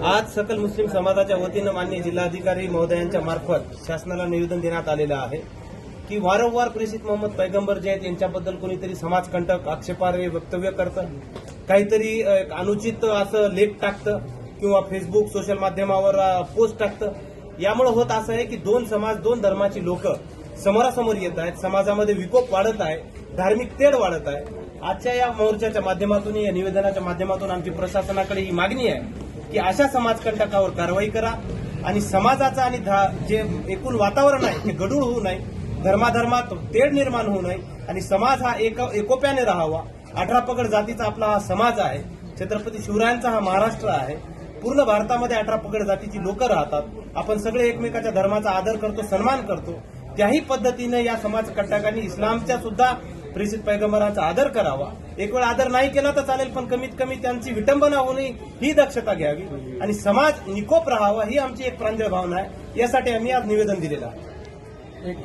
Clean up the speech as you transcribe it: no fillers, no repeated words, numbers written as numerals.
आज सकल मुस्लिम समाजाच्या वतीनं माननीय जिल्हाधिकारी महोदयांच्या मार्फत शासनाला निवेदन देण्यात आलेलं आहे की वारंवार प्रेषित मोहम्मद पैगंबर जे आहेत यांच्याबद्दल कोणीतरी समाजकंटक आक्षेपार्ह वक्तव्य करतं, काहीतरी एक अनुचित असं लेख टाकतं किंवा फेसबुक सोशल माध्यमावर पोस्ट टाकतं. यामुळे होत असं आहे की दोन समाज दोन धर्माची लोक समोरासमोर येत आहेत, समाजामध्ये विकोप वाढत आहे, धार्मिक तेढ वाढत आहे. आजच्या या मोर्चाच्या माध्यमातून या निवेदनाच्या माध्यमातून आमची प्रशासनाकडे ही मागणी आहे की अशा समाजकंटकावर कारवाई करा आणि समाजाचा आणि जे एकूण वातावरण आहे हे गढूळ होऊ नये, धर्माधर्मात तेढ निर्माण होऊ नये आणि समाज हा एकोप्याने राहावा. 18 पगड जातीचा आपला हा समाज आहे, छत्रपती शिवरायांचा हा महाराष्ट्र आहे. पूर्ण भारतामध्ये 18 पगड जातीची लोक राहतात. आपण सगळे एकमेकाच्या धर्माचा आदर करतो, सन्मान करतो. त्याही पद्धतीने या समाजकंटकांनी इस्लामच्या सुद्धा प्रेषित पैगंबरांचा आदर करावा. एक वेळ आदर नाही केला तर चालेल, पण कमीत कमी त्यांची विटंबना होऊ नये ही दक्षता घ्यावी आणि समाज निकोप राहावा ही आमची एक प्रांजळ भावना आहे. यासाठी आम्ही आज निवेदन दिलेलं आहे.